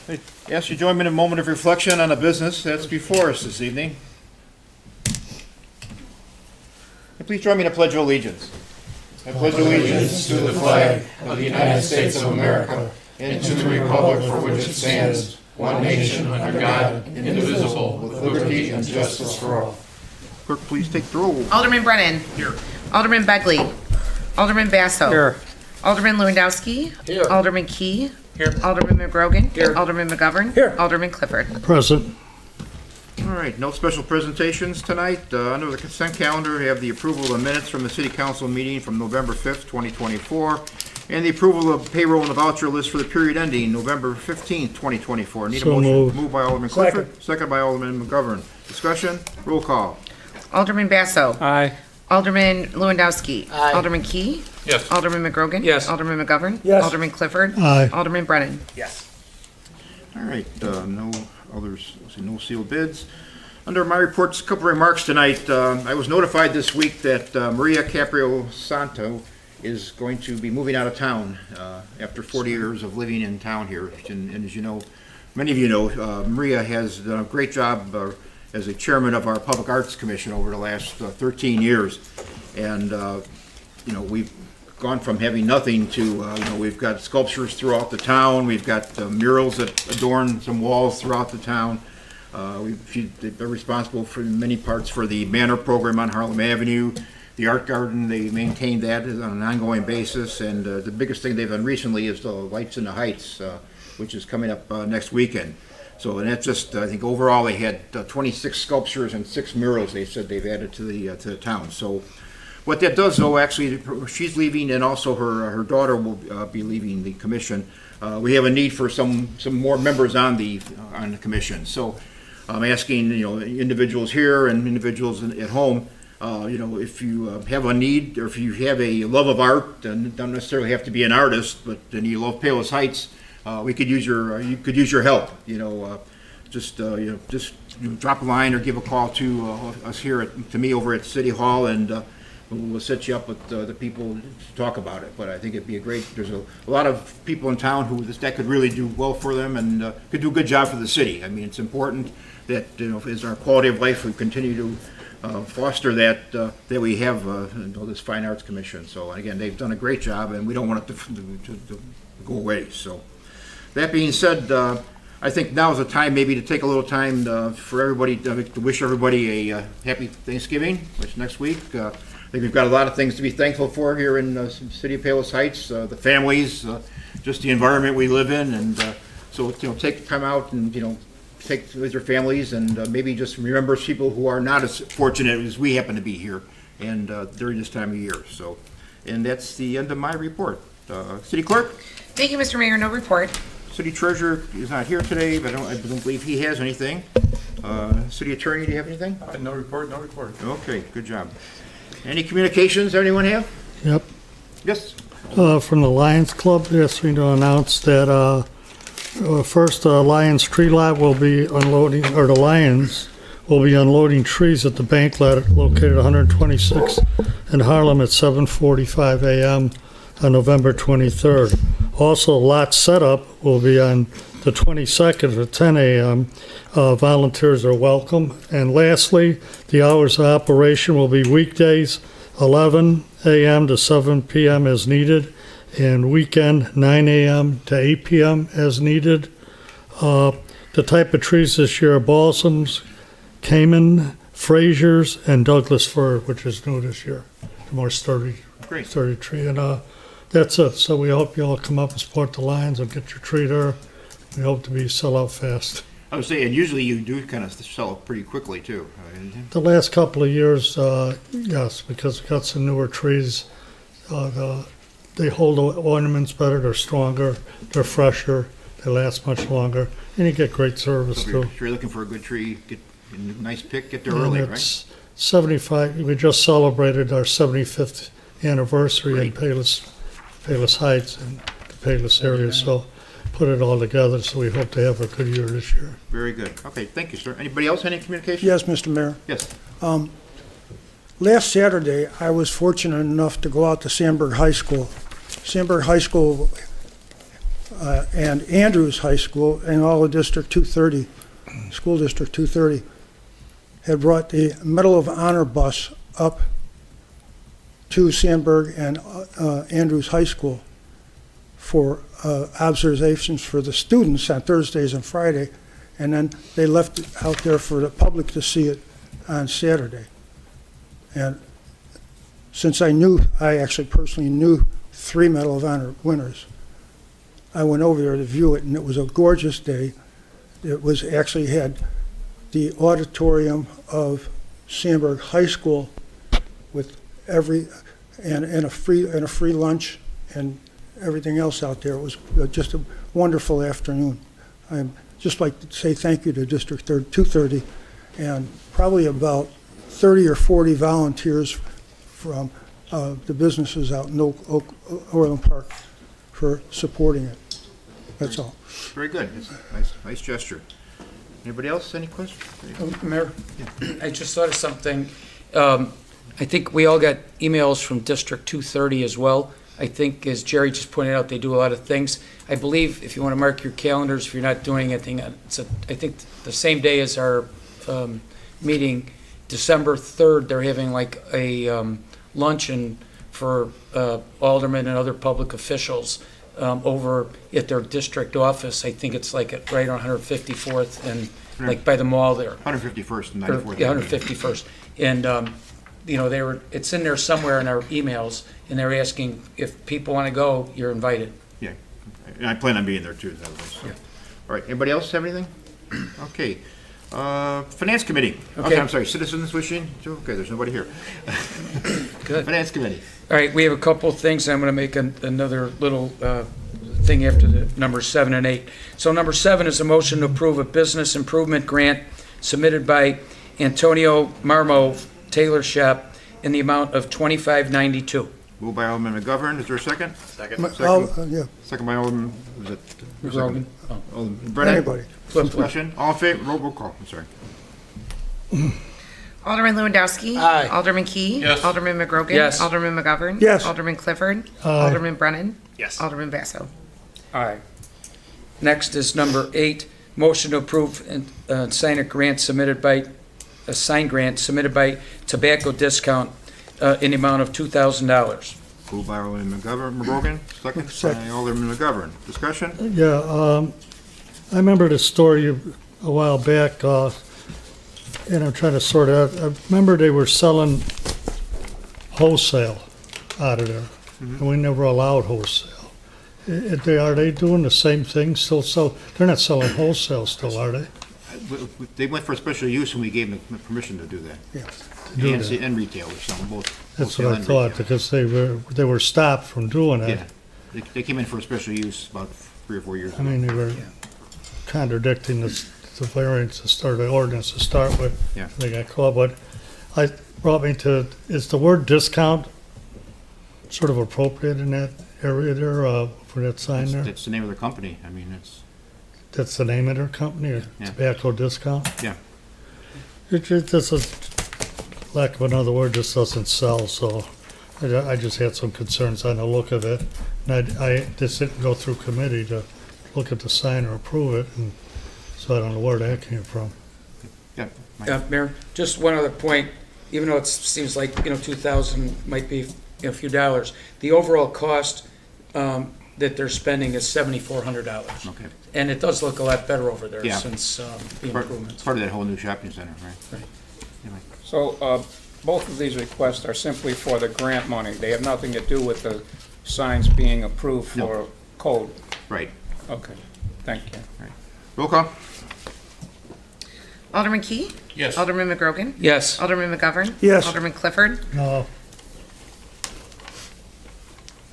Hey, ask you to join me in a moment of reflection on the business that's before us this evening. And please join me in a pledge of allegiance. I pledge allegiance to the flag of the United States of America and to the republic for which it stands, one nation under God, indivisible, with liberty and justice for all. Clerk, please take the roll. Alderman Brennan. Here. Alderman Begley. Alderman Basso. Here. Alderman Lewandowski. Here. Alderman Key. Here. Alderman McGrogan. Here. Alderman McGovern. Here. Alderman Clifford. Present. All right, no special presentations tonight. Under the consent calendar, we have the approval of the minutes from the City Council meeting from November 5th, 2024, and the approval of payroll and the voucher list for the period ending November 15th, 2024. Need a So motion? moved. Moved by Alderman Clifford, second by Alderman McGovern. Discussion, roll call. Alderman Basso. Aye. Alderman Lewandowski. Aye. Alderman Key. Yes. Alderman McGrogan. Yes. Alderman McGovern. Yes. Alderman Clifford. Aye. Alderman Brennan. Yes. All right, no others, no sealed bids. Under my reports, a couple remarks tonight. I was notified this week that Maria Caprio Santo is going to be moving out of town after 40 years of living in town here. And as you know, many of you know, Maria has done a great job as a chairman of our Public Arts Commission over the last 13 years. And, you know, we've gone from having nothing to, you know, we've got sculptures throughout the town. We've got murals that adorn some walls throughout the town. They're responsible for many parts for the Manor program on Harlem Avenue. The Art Garden, they maintain that on an ongoing basis. And the biggest thing they've done recently is the Lights in the Heights, which is coming up next weekend. So, and that's just, I think overall they had 26 sculptures and 6 murals they said they've added to the town. So what that does, though, actually, she's leaving, and also her daughter will be leaving the commission. We have a need for some more members on the commission. So I'm asking, you know, individuals here and individuals at home, you know, if you have a need or if you have a love of art, and don't necessarily have to be an artist, but then you love Palos Heights, we could use you could use your help. You know, just drop a line or give a call to us here to me over at City Hall, and we'll set you up with the people to talk about it. But I think it'd be there's a lot of people in town who that could really do well for them and could do a good job for the city. I mean, it's important that, you know, as our quality of life, we continue to foster that we have this Fine Arts Commission. So again, they've done a great job, and we don't want it to go away. So that being said, I think now is the time maybe to take a little time for everybody to wish everybody a happy Thanksgiving, which is next week. I think we've got a lot of things to be thankful for here in the city of Palos Heights, the families, just the environment we live in, and so, you know, take time out and, you know, take with your families, and maybe just remember people who are not as fortunate as we happen to be here and during this time of year. So, and that's the end of my report. City Clerk? Thank you, Mr. Mayor. No report. City Treasurer is not here today, but I don't believe he has anything. City Attorney, do you have anything? No report, no report. Okay, good job. Any communications anyone have? Yep. Yes? From the Lions Club, they're asking to announce that first Lions tree lot will be unloading, or the Lions will be unloading trees at the bank lot located 126 in Harlem at 7:45 a.m. on November 23rd. Also, lot setup will be on the 22nd at 10 a.m. Volunteers are welcome. And lastly, the hours of operation will be weekdays 11 a.m. to 7 p.m. as needed, and weekend 9 a.m. to 8 p.m. as needed. The type of trees this year are balsams, cayman, Frasers, and Douglas fir, which is new this year. The more sturdy tree. And that's it. So we hope you all come up and support the Lions and get your tree there. We hope to be sell out fast. I was saying, usually you do kind of sell it pretty quickly, too. The last couple of years, yes, because we got some newer trees. They hold the ornaments better, they're stronger, they're fresher, they last much longer, and you get great service, So too. if you're looking for a good tree, get a nice pick, get there And early, right? it's 75, we just celebrated our 75th anniversary in Palos Heights and the Palos area, so put it all together, so we hope to have a good year this year. Very good. Okay, thank you, sir. Anybody else, any communication? Yes, Mr. Mayor. Yes. Last Saturday, I was fortunate enough to go out to Sandburg High School. Sandburg High School and Andrews High School and all of District 230, School District 230, had brought the Medal of Honor bus up to Sandburg and Andrews High School for observations for the students on Thursdays and Friday, and then they left it out there for the public to see it on Saturday. And since I actually personally knew 3 Medal of Honor winners, I went over there to view it, and it was a gorgeous day. It was actually had the auditorium of Sandburg High School with and a free lunch and everything else out there. It was just a wonderful afternoon. I'd just like to say thank you to District 230 and probably about 30 or 40 volunteers from the businesses out in Orland Park for supporting it. That's all. Very good. It's a nice gesture. Anybody else? Any questions? Mayor, I just thought of something. I think we all got emails from District 230 as well. I think, as Jerry just pointed out, they do a lot of things. I believe if you want to mark your calendars, if you're not doing anything, I think the same day as our meeting, December 3rd, they're having like a luncheon for aldermen and other public officials over at their district office. I think it's like right on 154th and like by the mall there. 151st and Or, 94th. yeah, 151st. And, you know, it's in there somewhere in our emails, and they're asking if people want to go, you're invited. Yeah. And I plan on being there too. So. Yeah. All right. Anybody else have anything? Okay. Finance Committee. Okay. I'm sorry. Citizens wishing? Okay, there's nobody here. Good. Finance Committee. All right, we have a couple of things. I'm going to make another little thing after the number 7 and 8. So number 7 is a motion to approve a business improvement grant submitted by Antonio Marmo Tailor Shop in the amount of $25.92. Moved by Alderman McGovern. Is there a second? Second. Yeah, Second by Alderman, was it? Rogan. Oh. Alderman Brennan. anybody. Flip. Discussion. All in favor? Roll call. I'm sorry. Alderman Lewandowski. Aye. Alderman Key. Yes. Alderman McGrogan. Yes. Alderman McGovern. Yes. Alderman Clifford. Aye. Alderman Brennan. Yes. Alderman Basso. Aye. Next is number 8, motion to approve and sign a grant submitted by, a signed grant submitted by Tobacco Discount in the amount of $2,000. Moved by Alderman McGovern. Second Second. by Alderman McGovern. Discussion. Yeah, I remember this story a while back, and I'm trying to sort it out. I remember they were selling wholesale out of there, and we never allowed wholesale. Are they doing the same thing still? So they're not selling wholesale still, are they? They went for special use and we gave them permission to do that. Yeah. Do And that. and retail, we're selling both. That's wholesale what I and thought, retail. because they were stopped from doing it. Yeah. They came in for a special use about 3 or 4 years I ago. mean, they were contradicting the variance to start, the ordinance to start with. Yeah. They got caught, but brought me to, is the word discount sort of appropriate in that area there, for that sign there? That's the name of the company. I mean, That's the name of their company, or Yeah. Tobacco Discount? Yeah. It just, lack of another word, just doesn't sell, so I just had some concerns on the look of it. And I just didn't go through committee to look at the sign or approve it, and so I don't know where that came from. yeah. Mike. Mayor, just one other point, even though it seems like, 2,000 might be a few dollars, the overall cost that they're spending is $7,400. Okay. And it does look a lot better over there Yeah. since the Part improvements. part of that whole new shopping center, right? Right. Anyway. So, both of these requests are simply for the grant money. They have nothing to do with the signs being approved No. for code. Right. Okay, thank you. Roll call. Alderman Key. Yes. Alderman McGrogan. Yes. Alderman McGovern. Yes. Alderman Clifford. No,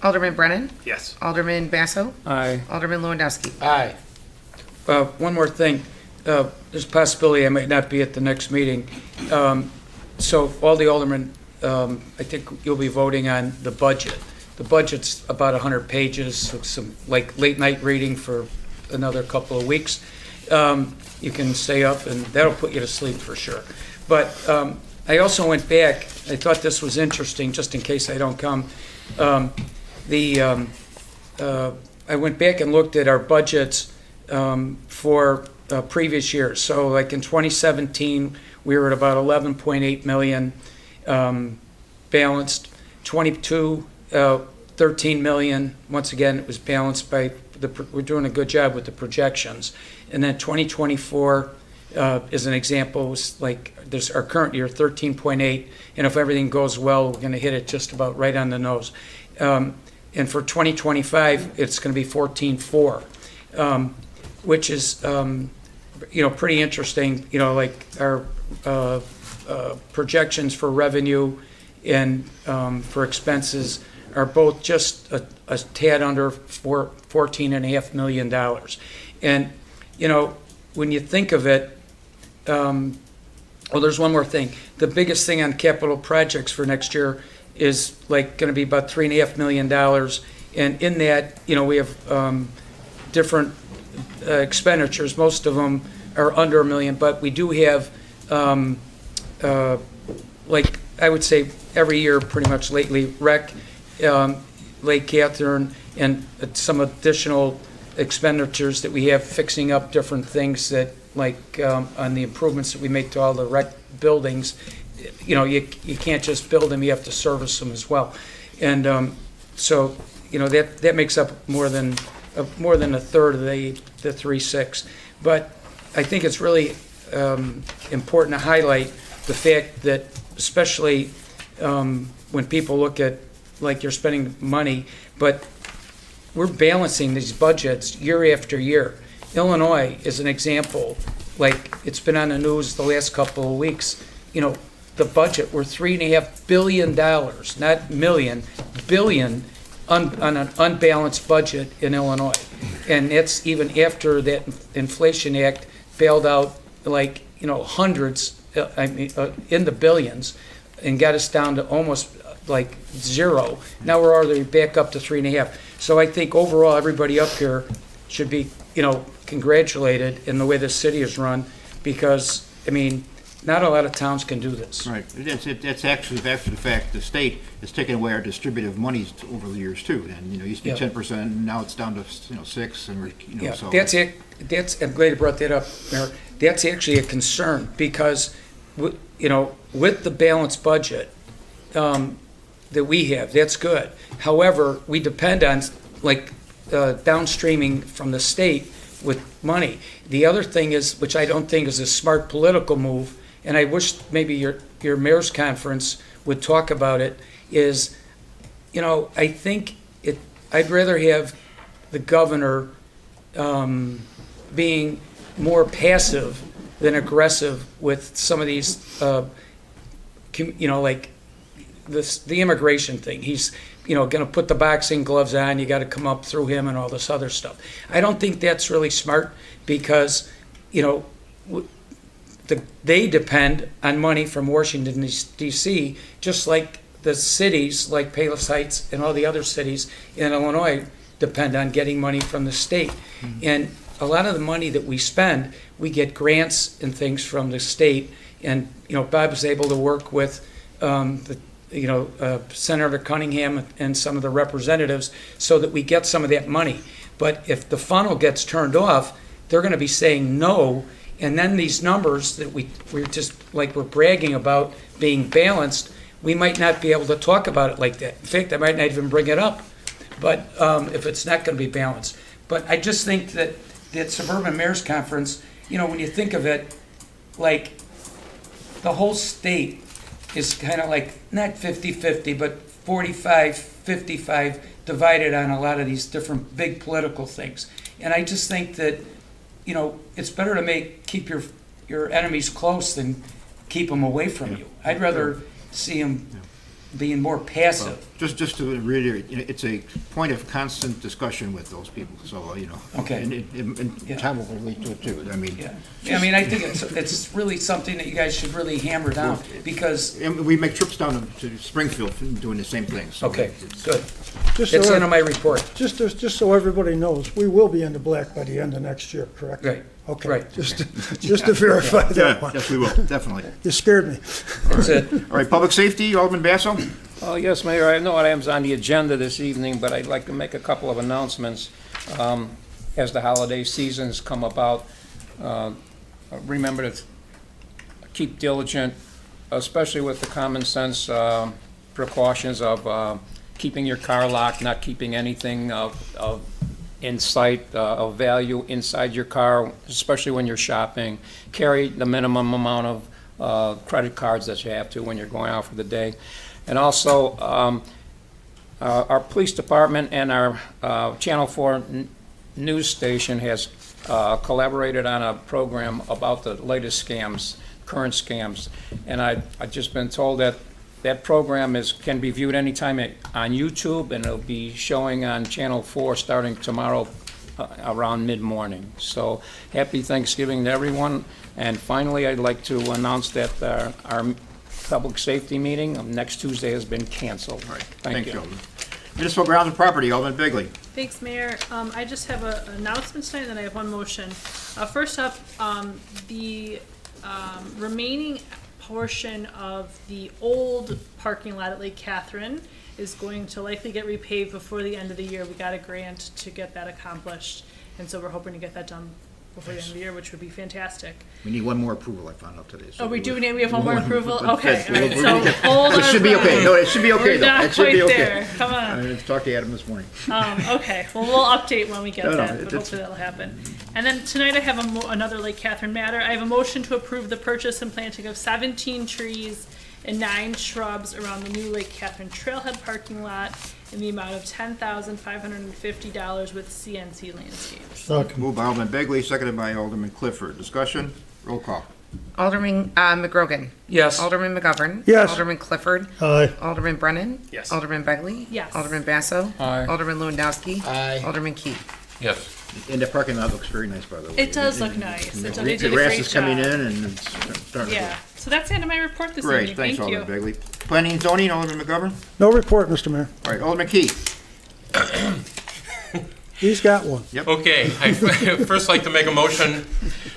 Alderman Brennan. Yes. Alderman Basso. Aye. Alderman Lewandowski. Aye. One more thing, there's a possibility I might not be at the next meeting. So all the aldermen, I think you'll be voting on the budget. The budget's about 100 pages, with some like late night reading for another couple of weeks. You can stay up and that'll put you to sleep for sure. But I also went back, I thought this was interesting, just in case I don't come. I I went back and looked at our budgets for previous years. So like in 2017, we were at about 11.8 million balanced. 22, 13 million. Once again, it was balanced by we're doing a good job with the projections. And then 2024 is an example. Was like this our current year 13.8, and if everything goes well, we're going to hit it just about right on the nose. And for 2025, it's going to be 14.4, which is pretty interesting. Like our projections for revenue and for expenses are both just a tad under $14.5 million. And, when you think of it, there's one more thing. The biggest thing on capital projects for next year is like going to be about $3.5 million. And in that, we have different expenditures. Most of them are under $1 million, but we do have, like I would say every year pretty much lately, rec, Lake Catherine, and some additional expenditures that we have fixing up different things that, like on the improvements that we make to all the rec buildings, you can't just build them, you have to service them as well. And so, that makes up more than a third of the 3.6. But I think it's really important to highlight the fact that, especially when people look at, like, you're spending money, but we're balancing these budgets year after year. Illinois is an example. Like, it's been on the news the last couple of weeks. The budget, we're $3.5 billion, not million, billion, on an unbalanced budget in Illinois. And that's even after that Inflation Act bailed out, like, hundreds, in the billions, and got us down to almost like zero. Now we're already back up to 3.5. So I think overall, everybody up here should be, congratulated in the way the city is run, because, not a lot of towns can do this. Right. That's actually, after the fact, the state has taken away our distributive monies over the years too. And, it used to be Yeah. 10%, now it's down to, 6, and we're, Yeah, so. that's it. I'm glad you brought that up, Mayor. That's actually a concern, because, with the balanced budget that we have, that's good. However, we depend on, like, downstreaming from the state with money. The other thing is, which I don't think is a smart political move, and I wish maybe your mayor's conference would talk about it, is, I think I'd rather have the governor being more passive than aggressive with some of these, like the immigration thing. He's, going to put the boxing gloves on, you got to come up through him and all this other stuff. I don't think that's really smart, because, they depend on money from Washington, D.C., just like the cities, like Palos Heights and all the other cities in Illinois depend on getting money from the state. Mm-hmm. And a lot of the money that we spend, we get grants and things from the state. And, Bob was able to work with Senator Cunningham and some of the representatives so that we get some of that money. But if the funnel gets turned off, they're going to be saying no. And then these numbers that we're just, like, we're bragging about being balanced, we might not be able to talk about it like that. In fact, I might not even bring it up, but if it's not going to be balanced. But I just think that Suburban Mayor's Conference, when you think of it, like, the whole state is kind of like, not 50-50, but 45-55 divided on a lot of these different big political things. And I just think that, it's better to keep your enemies close than keep them away from you. I'd rather see them being more passive. Just to reiterate, it's a point of constant discussion with those people, so, Okay. And Tom will relate to it too, Yeah. I think it's really something that you guys should really hammer down, because, And we make trips down to Springfield doing the same thing, so. okay, good. Just It's so, in my report. just so everybody knows, we will be in the black by the end of next year, correct? Right. Okay. Right. Just to verify that Yeah, one. yes, we will, definitely. You scared me. That's it. All right, public safety, Alderman Basso? Oh, yes, Mayor, I have no items on the agenda this evening, but I'd like to make a couple of announcements. as the holiday seasons come about. Remember to keep diligent, especially with the common sense precautions of keeping your car locked, not keeping anything of in sight of value inside your car, especially when you're shopping. Carry the minimum amount of credit cards that you have to when you're going out for the day. And also, our police department and our Channel 4 news station has collaborated on a program about the latest scams, current scams. And I've just been told that that program can be viewed anytime on YouTube, and it'll be showing on Channel 4 starting tomorrow around mid-morning. So happy Thanksgiving to everyone. And finally, I'd like to announce that our public safety meeting of next Tuesday has been canceled. All right, Thank you. Alderman. Municipal grounds and property, Alderman Begley. Thanks, Mayor. I just have an announcement tonight, and then I have one motion. First up, the remaining portion of the old parking lot at Lake Catherine is going to likely get repaved before the end of the year. We got a grant to get that accomplished, and so we're hoping to get that done before the end of the year, which would be fantastic. We need one more approval, I found out today. So Oh, we have one more approval? But Okay, that's- all right, so hold on. It should be okay. No, it should be okay, We're though. not It should be quite okay. there. Come on. I talked to Adam this morning. Okay, well, we'll update when we get No, no, that, but it's- hopefully that'll happen. And then tonight I have another Lake Catherine matter. I have a motion to approve the purchase and planting of 17 trees and 9 shrubs around the new Lake Catherine Trailhead parking lot in the amount of $10,550 with CNC Landscapes. Second. Moved by Alderman Begley, seconded by Alderman Clifford. Discussion? Roll call. Alderman McGrogan. Yes. Alderman McGovern. Yes. Alderman Clifford. Aye. Alderman Brennan. Yes. Alderman Begley. Yes. Alderman Basso. Aye. Alderman Lewandowski. Aye. Alderman Key. Yes. And the parking lot looks very nice, by the way. It does look nice. They The did a grass great is coming job. in and it's starting to Yeah, so that's the end of my report this Great, evening. thanks, Thank you. Alderman Begley. Planning and zoning, Alderman McGovern? No report, Mr. Mayor. All right, Alderman Key. He's got one. Okay, I'd first like to make a motion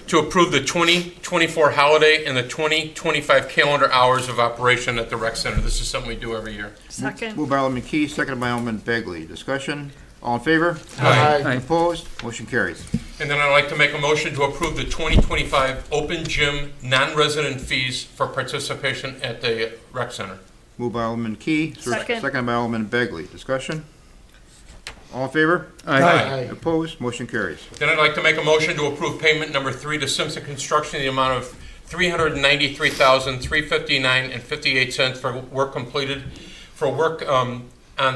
to approve the 2024 holiday and the 2025 calendar hours of operation at the rec center. This is something we do every year. Second. Moved by Alderman Key, seconded by Alderman Begley. Discussion? All in favor? Aye. Opposed? Motion carries. And then I'd like to make a motion to approve the 2025 open gym non-resident fees for participation at the rec center. Moved by Alderman Key. Second. Seconded by Alderman Begley. Discussion? All in favor? Aye. Opposed? Motion carries. Then I'd like to make a motion to approve payment number 3 to Simpson Construction in the amount of $393,359.58 for work completed for work on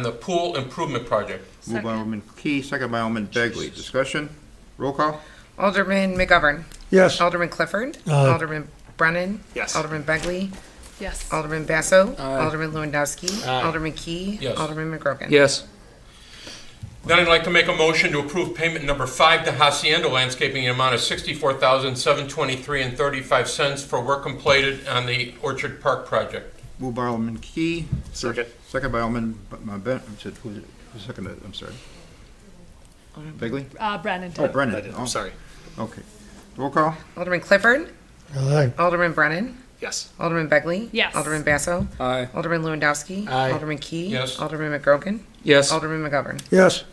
the pool improvement project. Moved by Second. Alderman Key, seconded by Alderman Begley. Discussion? Roll call? Alderman McGovern. Yes. Alderman Clifford. Aye. Alderman Brennan. Yes. Alderman Begley. Yes. Alderman Basso. Aye. Alderman Lewandowski. Aye. Alderman Key. Yes. Alderman McGrogan. Yes. Then I'd like to make a motion to approve payment number 5 to Hacienda Landscaping in the amount of $64,723.35 for work completed on the Orchard Park project. Moved by Alderman Key. Second. Second by Alderman who seconded it? I'm sorry. Begley? Brennan did. Oh, Brennan. I'm sorry. Okay. Roll call? Alderman Clifford. Aye. Alderman Brennan. Yes. Alderman Begley. Yes. Alderman Basso. Aye. Alderman Lewandowski. Aye. Alderman Key. Yes. Alderman McGrogan. Yes. Alderman McGovern. Yes.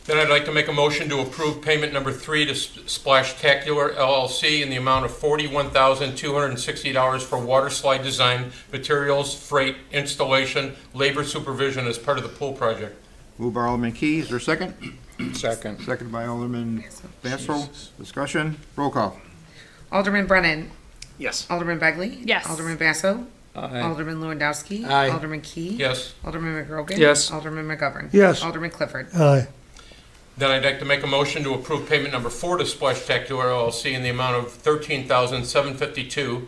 Then I'd like to make a motion to approve payment number 3 to Splashtacular LLC in the amount of $41,260 for water slide design, materials, freight, installation, labor supervision as part of the pool project. Moved by Alderman Key. Is there a second? Second. Seconded by Alderman Basso. Discussion? Roll call? Alderman Brennan. Yes. Alderman Begley. Yes. Alderman Basso. Aye. Alderman Lewandowski. Aye. Alderman Key. Yes. Alderman McGrogan. Yes. Alderman McGovern. Yes. Alderman Clifford. Aye. Then I'd like to make a motion to approve payment number 4 to Splashtacular LLC in the amount of $13,752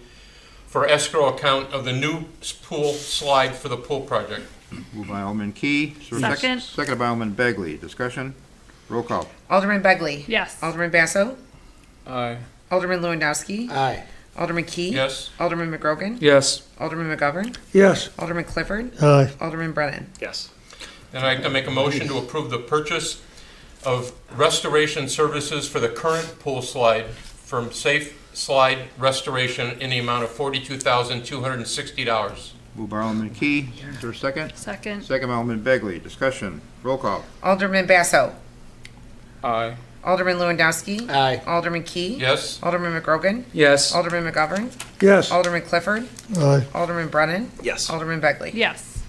for escrow account of the new pool slide for the pool project. Moved by Alderman Key. Is there a Second. Seconded by Alderman Begley. Discussion? Roll call? Alderman Begley. Yes. Alderman Basso. Aye. Alderman Lewandowski. Aye. Alderman Key. Yes. Alderman McGrogan. Yes. Alderman McGovern. Yes. Alderman Clifford. Aye. Alderman Brennan. Yes. Then I'd like to make a motion to approve the purchase of restoration services for the current pool slide from Safe Slide Restoration in the amount of $42,260. Moved by Alderman Key. Is there a second? Second. Second by Alderman Begley. Discussion? Roll call? Alderman Basso. Aye. Alderman Lewandowski. Aye. Alderman Key. Yes. Alderman McGrogan. Yes. Alderman McGovern. Yes. Alderman Clifford. Aye. Alderman Brennan. Yes. Alderman Begley. Yes.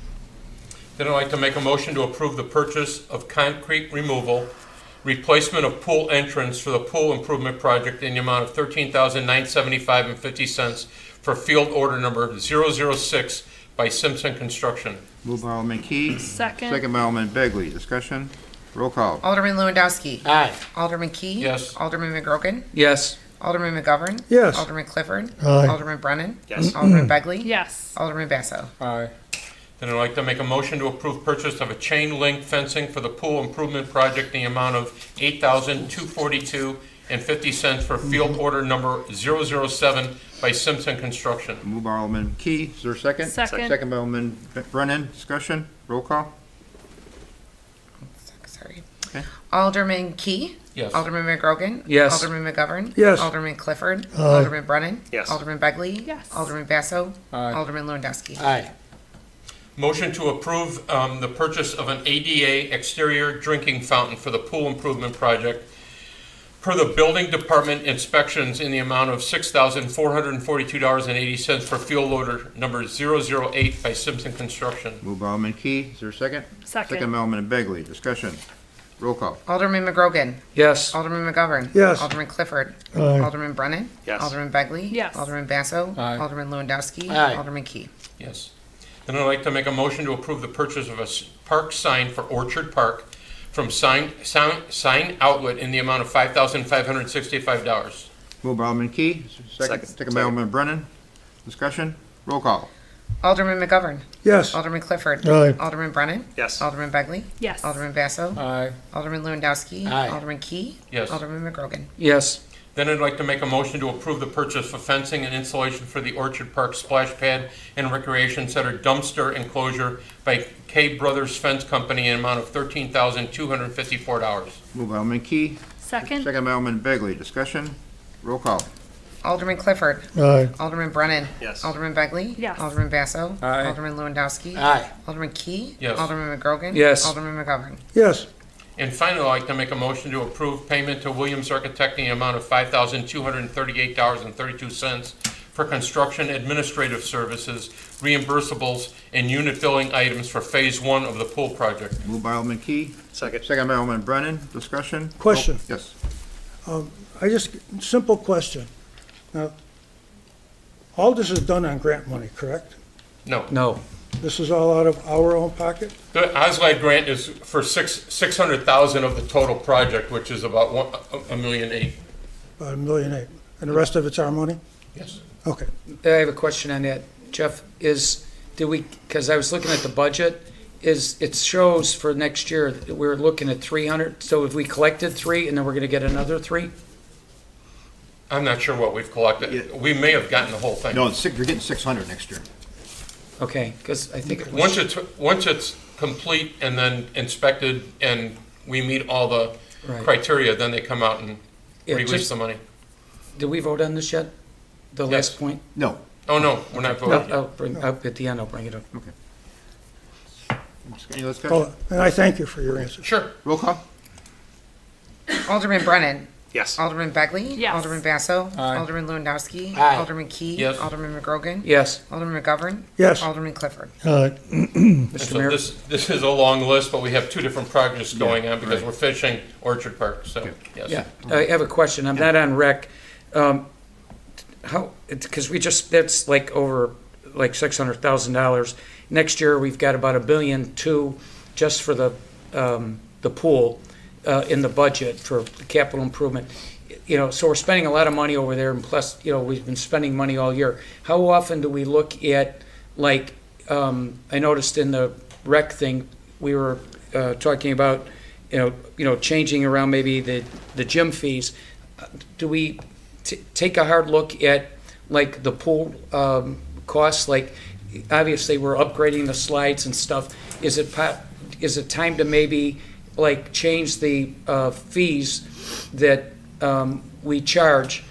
Then I'd like to make a motion to approve the purchase of concrete removal, replacement of pool entrance for the pool improvement project in the amount of $13,975.50 for field order number 006 by Simpson Construction. Moved by Alderman Key. Second. Second by Alderman Begley. Discussion? Roll call. Alderman Lewandowski. Aye. Alderman Key. Yes. Alderman McGrogan. Yes. Alderman McGovern. Yes. Alderman Clifford. Aye. Alderman Brennan. Yes. Alderman Begley. Yes. Alderman Basso. Aye. Then I'd like to make a motion to approve purchase of a chain link fencing for the pool improvement project in the amount of $8,242.50 for field order number 007 by Simpson Construction. Moved by Alderman Key. Is there a second? Second. Second by Alderman Brennan. Discussion? Roll call. Sorry. Okay. Alderman Key. Yes. Alderman McGrogan. Yes. Alderman McGovern. Yes. Alderman Clifford. Aye. Alderman Brennan. Yes. Alderman Begley. Yes. Alderman Basso. Aye. Alderman Lewandowski. Aye. Motion to approve the purchase of an ADA exterior drinking fountain for the pool improvement project per the building department inspections in the amount of $6,442.80 for field order number 008 by Simpson Construction. Moved by Alderman Key. Is there a second? Second. Second by Alderman Begley. Discussion? Roll call. Alderman McGrogan. Yes. Alderman McGovern. Yes. Alderman Clifford. Aye. Alderman Brennan. Yes. Alderman Begley. Yes. Alderman Basso. Aye. Alderman Lewandowski. Aye. Alderman Key. Yes. Then I'd like to make a motion to approve the purchase of a park sign for Orchard Park from Sign Outlet in the amount of $5,565. Moved by Alderman Key. Is there a second? Second. Second by Alderman Brennan. Discussion? Roll call. Alderman McGovern. Yes. Alderman Clifford. Aye. Alderman Brennan. Yes. Alderman Begley. Yes. Alderman Basso. Aye. Alderman Lewandowski. Aye. Alderman Key. Yes. Alderman McGrogan. Yes. Then I'd like to make a motion to approve the purchase of fencing and insulation for the Orchard Park Splash Pad and Recreation Center dumpster enclosure by K Brothers Fence Company in an amount of $13,254. Moved by Alderman Key. Second. Second by Alderman Begley. Discussion? Roll call. Alderman Clifford. Aye. Alderman Brennan. Yes. Alderman Begley. Yes. Alderman Basso. Aye. Alderman Lewandowski. Aye. Alderman Key. Yes. Alderman McGrogan. Yes. Alderman McGovern. Yes. And finally, I'd like to make a motion to approve payment to Williams Architect in the amount of $5,238.32 for construction administrative services, reimbursables, and unit billing items for Phase 1 of the pool project. Moved by Alderman Key. Second. Second by Alderman Brennan. Discussion? Question. Yes. Simple question. Now, all this is done on grant money, correct? No. No. This is all out of our own pocket? The OSLAD grant is for $600,000 of the total project, which is about $1.8 million. About $1.8 million. And the rest of it's our money? Yes. Okay. I have a question on that. Jeff, because I was looking at the budget, it shows for next year, that we're looking at 300, so if we collected 3 and then we're gonna get another 3? I'm not sure what we've collected. We may have gotten the whole thing. No, you're getting 600 next year. Okay, because I think it Once was, it's complete and then inspected and we meet all the right. criteria, then they come out and Yeah, release just- the money. Did we vote on this yet? The Yes. last point? No. Oh, no, we're not No, voting. I'll bring, up at the end, I'll bring it up. Any other discussion? Oh, and I thank you for your answer. Sure. Roll call. Alderman Brennan. Yes. Alderman Begley. Yes. Alderman Basso. Aye. Alderman Lewandowski. Aye. Alderman Key. Yes. Alderman McGrogan. Yes, Alderman McGovern. Yes. Alderman Clifford. Aye. Mr. So Mayor? this is a long list, but we have 2 different projects going on because right. we're finishing Orchard Park, so, yes. Yeah, I have a question. I'm not on rec. Because that's like over like $600,000. Next year, we've got about $1.2 billion just for the pool in the budget for capital improvement. So we're spending a lot of money over there, and plus, we've been spending money all year. How often do we look at, like, I noticed in the rec thing, we were talking about, changing around maybe the gym fees. Do we take a hard look at, like, the pool costs? Like, obviously, we're upgrading the slides and stuff. Is it time to maybe, like, change the fees that we charge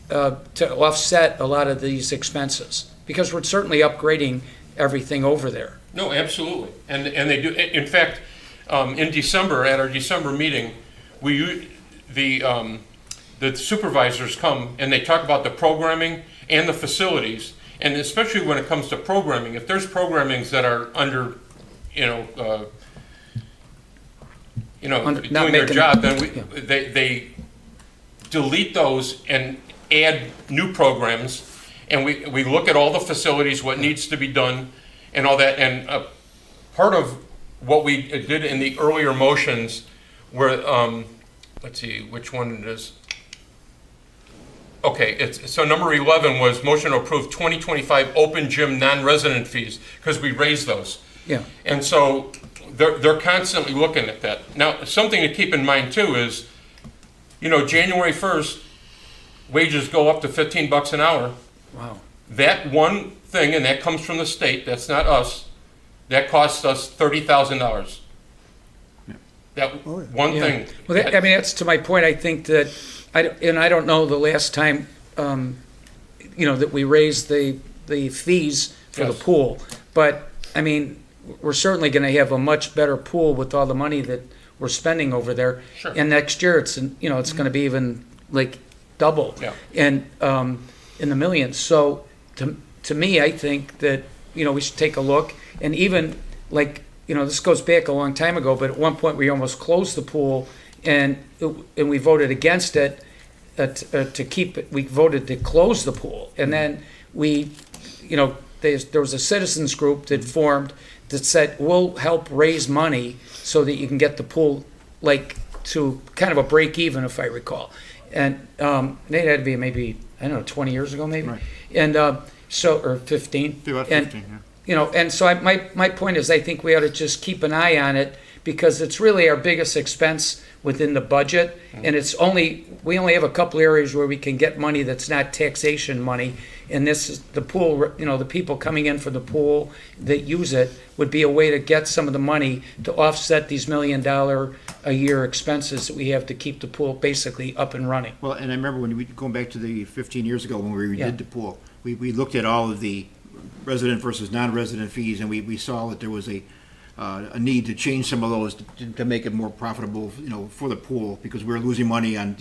to offset a lot of these expenses? Because we're certainly upgrading everything over there. No, absolutely. And they do, in fact, in December, at our December meeting, the supervisors come and they talk about the programming and the facilities, and especially when it comes to programming, if there's programmings that are under, Not doing their making- job, then yeah. they delete those and add new programs, and we look at all the facilities, what needs to be done, and all that, and part of what we did in the earlier motions were, let's see, which one it is. Okay, so number 11 was motion to approve 2025 open gym non-resident fees, because we raised those. Yeah, And so they're constantly looking at that. Now, something to keep in mind too is, January 1st, wages go up to $15 an hour. wow. That one thing, and that comes from the state, that's not us, that costs us $30,000. That Oh, yeah. one Yeah. thing. Well, that's to my point. I think that, I don't know the last time, that we raised the fees for the Yes. pool. But, I mean, we're certainly going to have a much better pool with all the money that we're spending over there. Sure. And next year, it's going to be even like double. Yeah. And in the millions. So to me, I think that, we should take a look. And even like, this goes back a long time ago, but at one point we almost closed the pool and we voted against it to keep it. We voted to close the pool. And then there was a citizens group that formed that said, we'll help raise money so that you can get the pool like to kind of a break even, if I recall. And it had to be maybe, 20 years ago maybe. Right. And or 15. About And, 15, yeah. And so my point is, I think we ought to just keep an eye on it because it's really our biggest expense within the budget. And we only have a couple areas where we can get money that's not taxation money. And this is the pool, the people coming in for the pool that use it would be a way to get some of the money to offset these $1 million a year expenses that we have to keep the pool basically up and running. Well, and I remember going back to the 15 years ago when we redid Yeah. the pool, we looked at all of the resident versus non-resident fees, and we saw that there was a need to change some of those to make it more profitable, for the pool, because we were losing money on,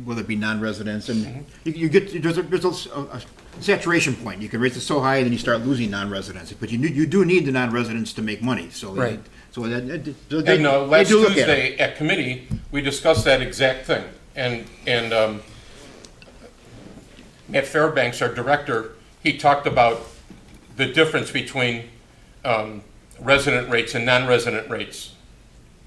whether it be non-residents, and you get, there's a saturation point. You can raise it so high, and then you start losing non-residents, but you do need the non-residents to make money, so. Right. So And they last do look at it. Tuesday at committee, we discussed that exact thing. And Matt Fairbanks, our director, he talked about the difference between resident rates and non-resident rates.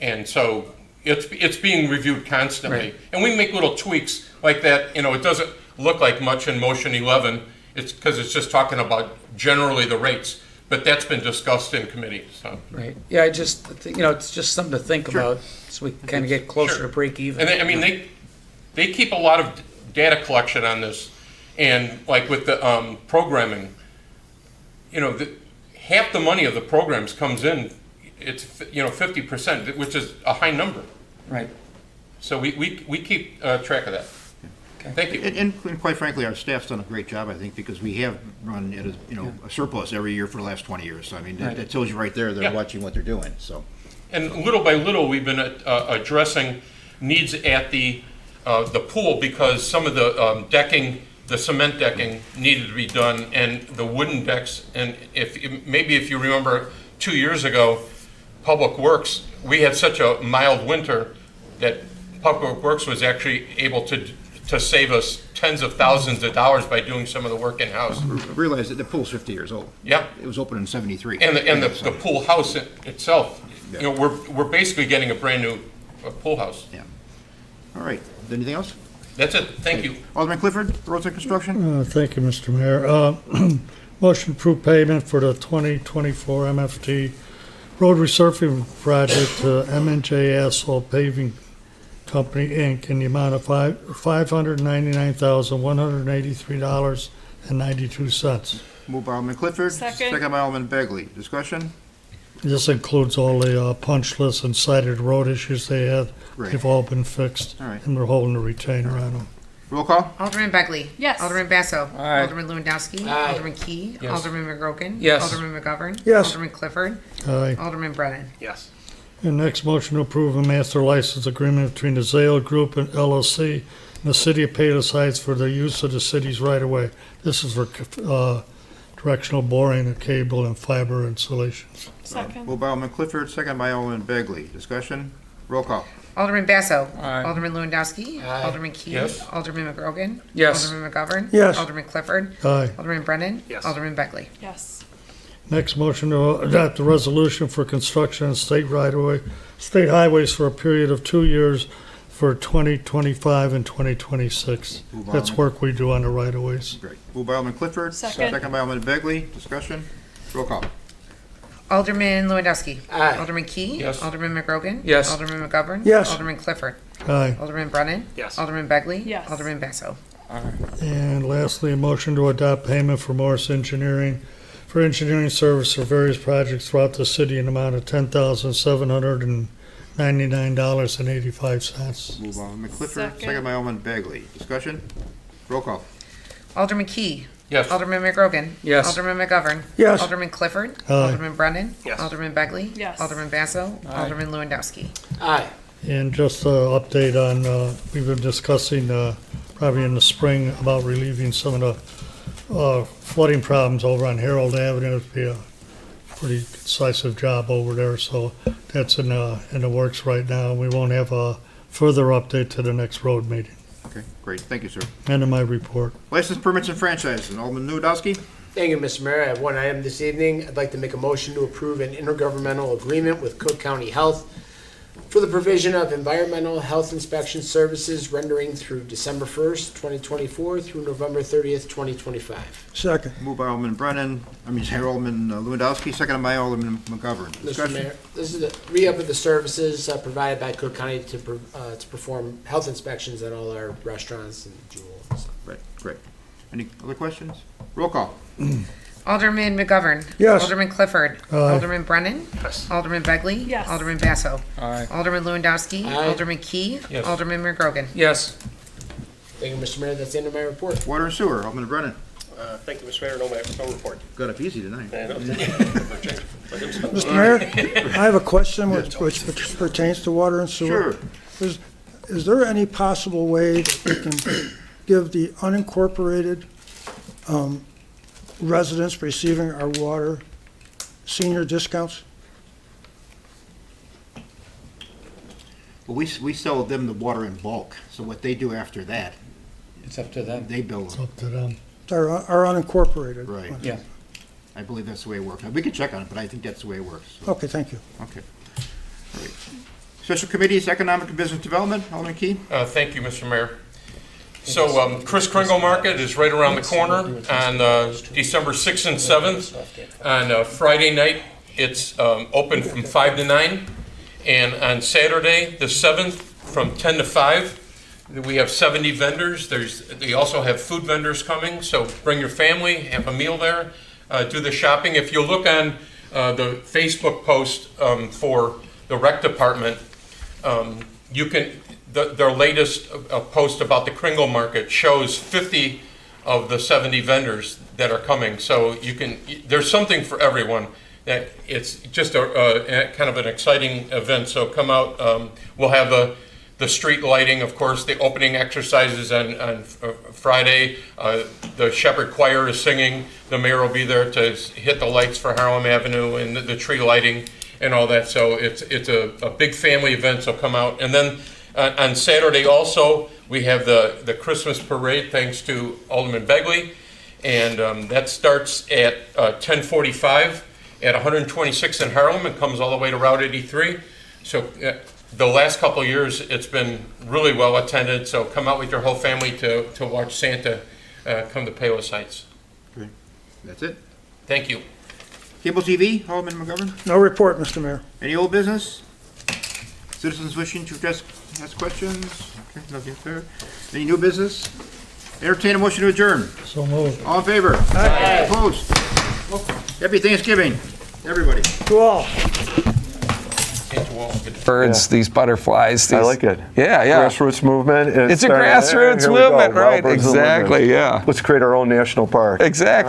And so it's being reviewed constantly. Right. And we make little tweaks like that. It doesn't look like much in motion 11. It's because it's just talking about generally the rates. But that's been discussed in committee, so. Right. Yeah, I just, it's just something to think about so we kind of get closer Sure. to break even. And they keep a lot of data collection on this, and like with the programming, half the money of the programs comes in. It's 50%, which is a high number. Right. So we keep track of that. Thank you. And quite frankly, our staff's done a great job, I think, because we have run at a surplus every year for the last 20 years. So I mean, Right. that tells you right there, they're Yeah. watching what they're doing, so. And little by little, we've been addressing needs at the pool because some of the decking, the cement decking needed to be done, and the wooden decks. And if you remember 2 years ago, Public Works, we had such a mild winter that Public Works was actually able to save us tens of thousands of dollars by doing some of the work in-house. Realize that the pool's 50 years old. Yeah. It was opened in 73. And the pool house itself, we're basically getting a brand new pool house. Yeah. All right, anything else? That's it. Thank you. Alderman Clifford, Roads and Construction? Thank you, Mr. Mayor. Motion to approve payment for the 2024 MFT road resurfacing project to M&J Asphalt Paving Company, Inc. in the amount of $599,183.92. Moved by Alderman Clifford. Second. By Alderman Begley. Discussion? This includes all the punch lists and cited road issues they had. Great. They've all been fixed. All right. And we're holding a retainer on them. Roll call? Alderman Begley. Yes. Alderman Basso. Aye. Alderman Lewandowski. Aye. Alderman Key. Yes. Alderman McGrogan. Yes. Alderman McGovern. Yes. Alderman Clifford. Aye. Alderman Brennan. Yes. And next motion to approve a master license agreement between the Zale Group and LLC and the City of Palos Heights for the use of the city's right-of-way. This is for directional boring of cable and fiber installations. Second. Moved by Alderman Clifford, second by Alderman Begley. Discussion? Roll call. Alderman Basso. Aye. Alderman Lewandowski. Alderman Key. Yes. Alderman McGrogan. Yes. Alderman McGovern. Yes. Alderman Clifford. Aye. Alderman Brennan. Yes. Alderman Begley. Yes. Next motion to adopt the resolution for construction of state right-of-way, state highways for a period of 2 years for 2025 and 2026. Move That's on. work we do on the right-of-ways. Great. Moved by Alderman Clifford. Second. Second by Alderman Begley. Discussion? Roll call. Alderman Lewandowski. Aye. Alderman Key. Yes. Alderman McGrogan. Yes. Alderman McGovern. Yes. Alderman Clifford. Aye. Alderman Brennan. Yes. Alderman Begley. Yes. Alderman Basso. And lastly, a motion to adopt payment for Morris Engineering for engineering service for various projects throughout the city in the amount of $10,799.85. Moved by Alderman Clifford, Second. second by Alderman Begley. Discussion? Roll call. Alderman Key. Yes. Alderman McGrogan. Yes. Alderman McGovern. Yes. Alderman Clifford. Aye. Alderman Brennan. Yes. Alderman Begley. Yes. Alderman Basso. Aye. Alderman Lewandowski. Aye. And just an update on, we've been discussing probably in the spring about relieving some of the flooding problems over on Harold Avenue. It'd be a pretty decisive job over there, so that's in the works right now. We won't have a further update to the next road meeting. Okay, great. Thank you, sir. End of my report. License permits and franchises. Alderman Lewandowski. Thank you, Mr. Mayor. I have one item this evening. I'd like to make a motion to approve an intergovernmental agreement with Cook County Health for the provision of environmental health inspection services rendering through December 1st, 2024 through November 30th, 2025. Second. Moved by Alderman Alderman Lewandowski, seconded by Alderman McGovern. Mr. Discussion? Mayor, this is a re-up of the services provided by Cook County to perform health inspections at all our restaurants and Jewel. Right, great. Any other questions? Roll call. Alderman McGovern. Yes. Alderman Clifford. Aye. Alderman Brennan. Yes. Alderman Begley. Yes. Alderman Basso. Aye. Alderman Lewandowski. Aye. Alderman Key. Yes. Alderman McGrogan. Yes. Thank you, Mr. Mayor. That's the end of my report. Water and sewer, Alderman Brennan. Thank you, Mr. Mayor. No report. Got up easy tonight. Mr. Mayor, I have a question which pertains to water and sewer. Sure. Is there any possible way that we can give the unincorporated residents receiving our water senior discounts? Well, we sell them the water in bulk, so what they do after that, It's up to them. they bill It's them. up to them. Our unincorporated? Right. Yeah. I believe that's the way it works. We can check on it, but I think that's the way it works. So, Okay, thank you. okay. All right. Special Committees, Economic and Business Development, Alderman Key. Thank you, Mr. Mayor. So Chris Kringle Market is right around the corner on December 6th and 7th. On Friday night, it's open from 5 to 9. And on Saturday, the 7th, from 10 to 5. We have 70 vendors. They also have food vendors coming, so bring your family, have a meal there, do the shopping. If you look on the Facebook post for the rec department, you can, their latest post about the Kringle Market shows 50 of the 70 vendors that are coming. So you can, there's something for everyone. That it's just a kind of an exciting event. So come out. We'll have the street lighting, of course, the opening exercises on Friday. The Shepherd Choir is singing. The mayor will be there to hit the lights for Harlem Avenue and the tree lighting and all that. So it's a big family event, so come out. And then on Saturday also, we have the Christmas parade, thanks to Alderman Begley. And that starts at 10:45 at 126 in Harlem and comes all the way to Route 83. So the last couple of years, it's been really well attended, so come out with your whole family to watch Santa come to Palos Heights. Great. That's it. Thank you. Cable TV, Alderman McGovern. No report, Mr. Mayor. Any old business? Citizens wishing to ask questions? Okay, nothing there. Any new business? Entertain a motion to adjourn. So moved. All in favor? Aye. Opposed? Happy Thanksgiving, everybody. To all. Birds, these butterflies. I These, like it. Yeah, yeah. Grassroots movement. It's a Here grassroots we go. movement, Wild right? birds and Exactly, movement. yeah. Let's create our own national park. Exactly.